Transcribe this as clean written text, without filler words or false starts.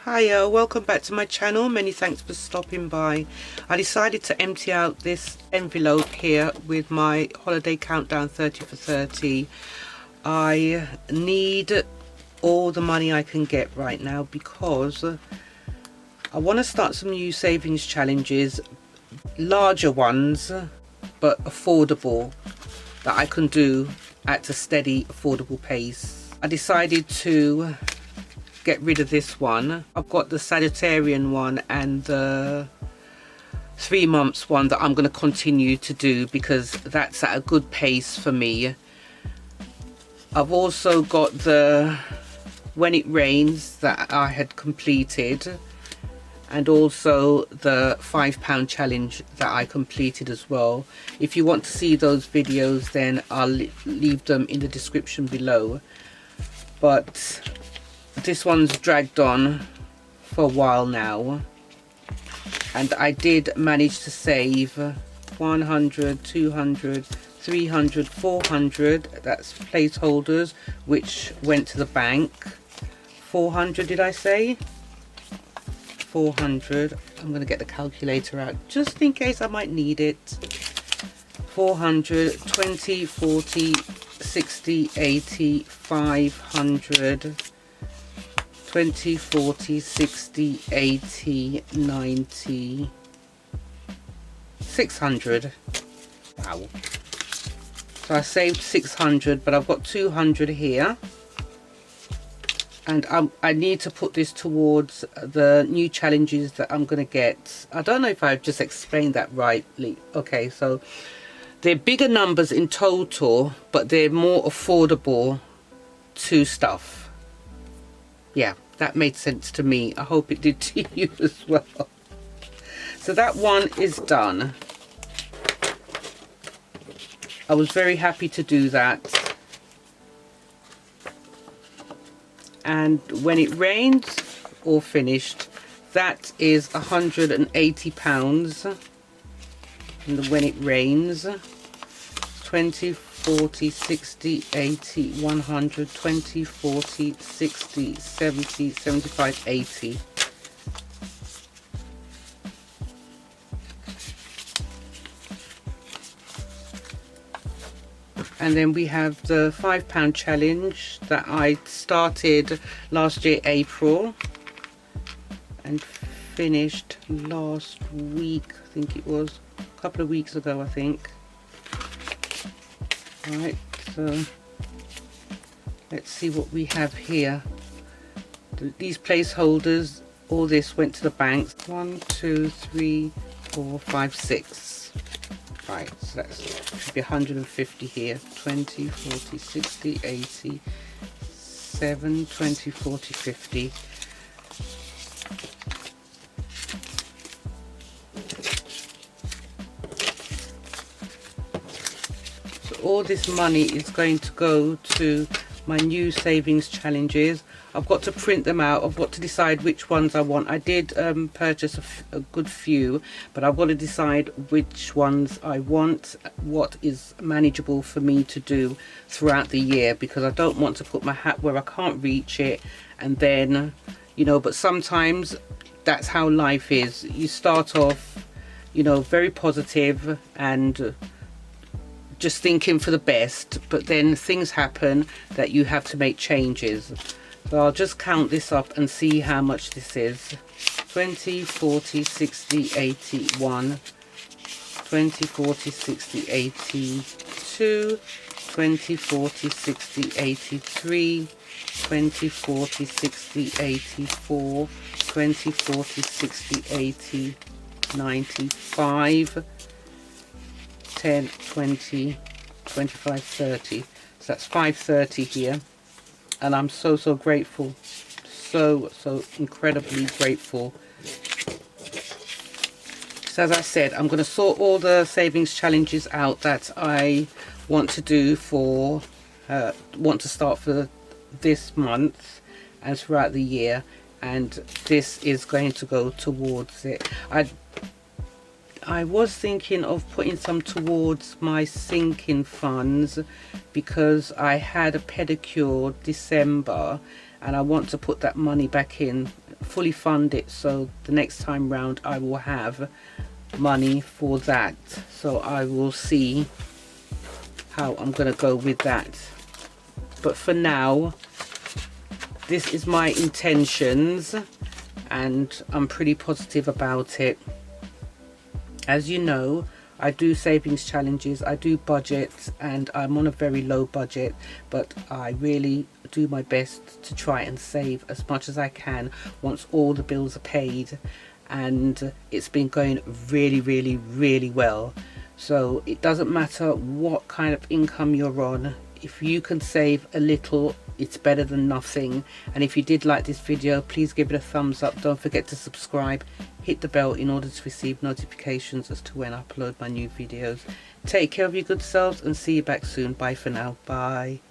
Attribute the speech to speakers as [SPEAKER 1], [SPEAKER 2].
[SPEAKER 1] Hiya, welcome back to my channel. Many thanks for stopping by. I decided to empty out this envelope here with my holiday countdown 30 for 30. I need all the money I can get right now because I want to start some new savings challenges, larger ones but affordable, that I can do at a steady affordable pace. I decided to get rid of this one. I've got the Sagittarian one and the 3 months one that I'm going to continue to do because that's at a good pace for me. I've also got the When It Rains that I had completed, and also the £5 challenge that I completed as well. If you want to see those videos, then I'll leave them in the description below. But this one's dragged on for a while now, and I did manage to save 100, 200, 300, 400, that's placeholders which went to the bank. 400, did I say? 400. I'm going to get the calculator out just in case I might need it. 400, 20, 40, 60, 80, 500, 20, 40, 60, 80, 90, 600. Wow. So I saved 600, but I've got 200 here. And I need to put this towards the new challenges that I'm going to get. I don't know if I've just explained that rightly. Okay, so they're bigger numbers in total, but they're more affordable to stuff. Yeah, that made sense to me. I hope it did to you as well. So that one is done. I was very happy to do that. And When It Rains, all finished. That is £180 in the When It Rains. 20, 40, 60, 80, 100, 20, 40, 60, 70, 75, 80. And then we have the £5 challenge that I started last year, April, and finished last week. I think it was a couple of weeks ago, I think. Right, so let's see what we have here. These placeholders, all this went to the banks. 1, 2, 3, 4, 5, 6. Right, so that should be 150 here. 20, 40, 60, 80, 7, 20, 40, 50. All this money is going to go to my new savings challenges. I've got to print them out. I've got to decide which ones I want. I did purchase a good few, but I've got to decide which ones I want, what is manageable for me to do throughout the year, because I don't want to put my hat where I can't reach it, and then, you know, but sometimes that's how life is. You start off, you know, very positive and just thinking for the best, but then things happen that you have to make changes. So I'll just count this up and see how much this is. 20, 40, 60, 80, 1, 20, 40, 60, 80, 2, 20, 40, 60, 83, 20, 40, 60, 84, 20, 40, 60, 80, 95, 10, 20, 25, 30. So that's 530 here, and I'm so grateful, so incredibly grateful. So as I said, I'm going to sort all the savings challenges out that I want to do for want to start for this month and throughout the year, and this is going to go towards it. I was thinking of putting some towards my sinking funds because I had a pedicure December and I want to put that money back in fully fund it, so the next time round I will have money for that. So I will see how I'm gonna go with that, but for now this is my intentions and I'm pretty positive about it. As you know, I do savings challenges, I do budgets, and I'm on a very low budget, but I really do my best to try and save as much as I can once all the bills are paid, and it's been going really well. So it doesn't matter what kind of income you're on, if you can save a little, it's better than nothing. And if you did like this video, please give it a thumbs up. Don't forget to subscribe, hit the bell in order to receive notifications as to when I upload my new videos. Take care of your good selves and see you back soon. Bye for now. Bye.